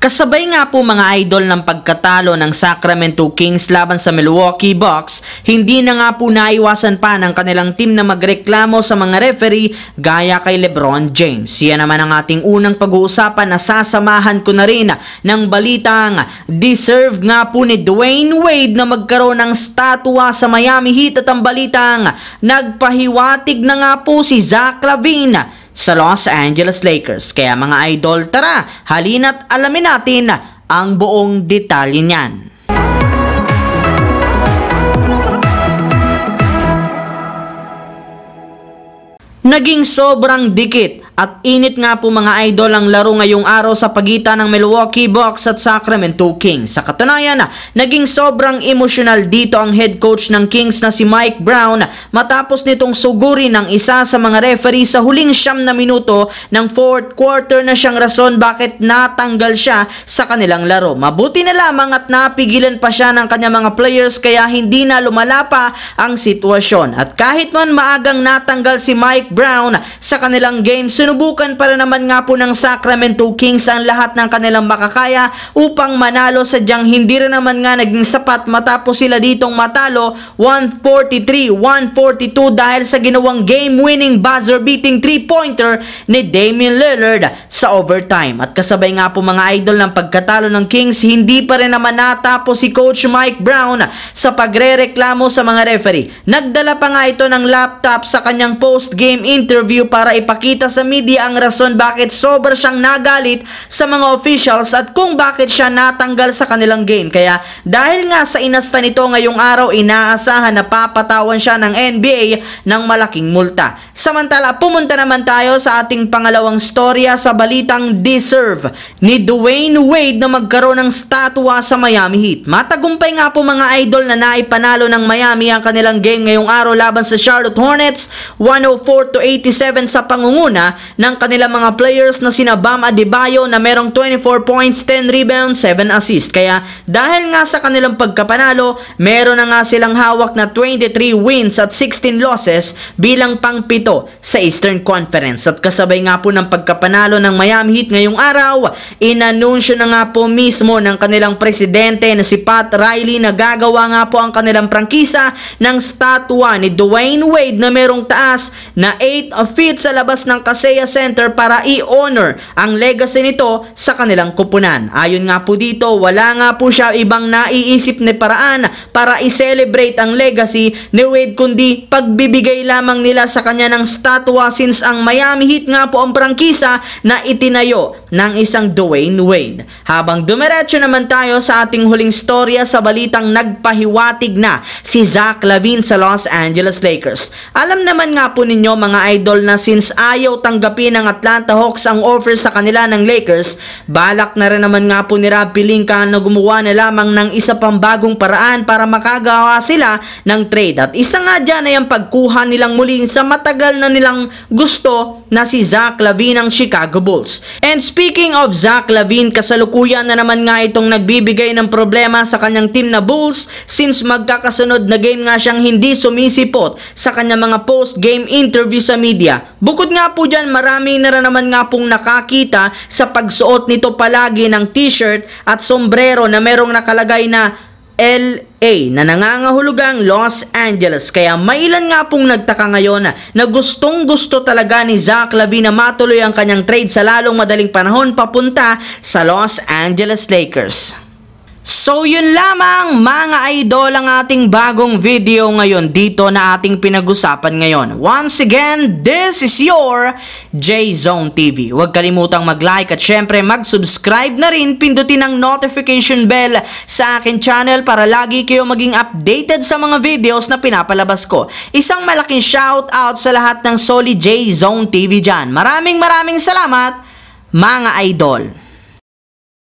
Kasabay nga po mga idol ng pagkatalo ng Sacramento Kings laban sa Milwaukee Bucks, hindi na nga po naiwasan pa ng kanilang team na magreklamo sa mga referee gaya kay LeBron James. Yan naman ang ating unang pag-uusapan na sasamahan ko na rin ng balitang deserve nga po ni Dwayne Wade na magkaroon ng statwa sa Miami Heat at ang balitang nagpahiwatig na nga po si Zach LaVine sa Los Angeles Lakers. Kaya mga idol, tara, halina't alamin natin ang buong detalye niyan. Naging sobrang dikit at init nga po mga idol ang laro ngayong araw sa pagitan ng Milwaukee Bucks at Sacramento Kings. Sa katunayan, naging sobrang emosyonal dito ang head coach ng Kings na si Mike Brown matapos nitong sugurin ng isa sa mga referee sa huling 9 na minuto ng fourth quarter na siyang rason bakit natanggal siya sa kanilang laro. Mabuti na lamang at napigilan pa siya ng kanyang mga players kaya hindi na lumala pa ang sitwasyon. At kahit man maagang natanggal si Mike Brown sa kanilang game, sinubukan para naman nga po ng Sacramento Kings ang lahat ng kanilang makakaya upang manalo, sadyang hindi rin naman nga naging sapat matapos sila ditong matalo 143-142 dahil sa ginawang game-winning buzzer-beating 3-pointer ni Damian Lillard sa overtime. At kasabay nga po mga idol ng pagkatalo ng Kings, hindi pa rin naman natapos si Coach Mike Brown sa pagrereklamo sa mga referee. Nagdala pa nga ito ng laptop sa kanyang post-game interview para ipakita sa media ang rason bakit sobra siyang nagalit sa mga officials at kung bakit siya natanggal sa kanilang game. Kaya dahil nga sa inasta nito ngayong araw, inaasahan na papatawan siya ng NBA ng malaking multa. Samantala, pumunta naman tayo sa ating pangalawang storya sa balitang deserve ni Dwayne Wade na magkaroon ng statwa sa Miami Heat. Matagumpay nga po mga idol na naipanalo ng Miami ang kanilang game ngayong araw laban sa Charlotte Hornets 104-87 sa pangunguna ng kanilang mga players na sina Bam Adebayo na merong 24 points, 10 rebounds, 7 assists. Kaya dahil nga sa kanilang pagkapanalo, meron na nga silang hawak na 23 wins at 16 losses bilang pang-7 sa Eastern Conference. At kasabay nga po ng pagkapanalo ng Miami Heat ngayong araw, inanunsyo na nga po mismo ng kanilang presidente na si Pat Riley na gagawa nga po ang kanilang prangkisa ng statwa ni Dwayne Wade na merong taas na 8 feet sa labas ng Kaseya Center para i-honor ang legacy nito sa kanilang kupunan. Ayon nga po dito, wala nga po siya ibang naiisip na paraan para i-celebrate ang legacy ni Wade kundi pagbibigay lamang nila sa kanya ng statwa since ang Miami Heat nga po ang prangkisa na itinayo ng isang Dwayne Wade. Habang dumiretso naman tayo sa ating huling storya sa balitang nagpahiwatig na si Zach LaVine sa Los Angeles Lakers. Alam naman nga po ninyo mga idol na since ayaw tanggapin ng Atlanta Hawks ang offer sa kanila ng Lakers, balak na rin naman nga po ni Rob Pelinka na gumawa na lamang ng isa pang bagong paraan para makagawa sila ng trade. At isa nga dyan ay ang pagkuha nilang muli sa matagal na nilang gusto na si Zach LaVine ng Chicago Bulls. And speaking of Zach LaVine, kasalukuyan na naman nga itong nagbibigay ng problema sa kanyang team na Bulls since magkakasunod na game nga siyang hindi sumisipot sa kanyang mga post-game interview sa media. Bukod nga po dyan, marami na rin naman nga pong nakakita sa pagsuot nito palagi ng t-shirt at sombrero na merong nakalagay na LA na nangangahulugang Los Angeles. Kaya mailan nga pong nagtaka ngayon na gustong gusto talaga ni Zach LaVine na matuloy ang kanyang trade sa lalong madaling panahon papunta sa Los Angeles Lakers. So yun lamang mga idol ang ating bagong video ngayon dito na ating pinag-usapan ngayon. Once again, this is your J-Zone TV. Huwag kalimutang mag-like at syempre mag-subscribe na rin, pindutin ang notification bell sa akin channel para lagi kayo maging updated sa mga videos na pinapalabas ko. Isang malaking shout out sa lahat ng solid J-Zone TV dyan. Maraming salamat mga idol.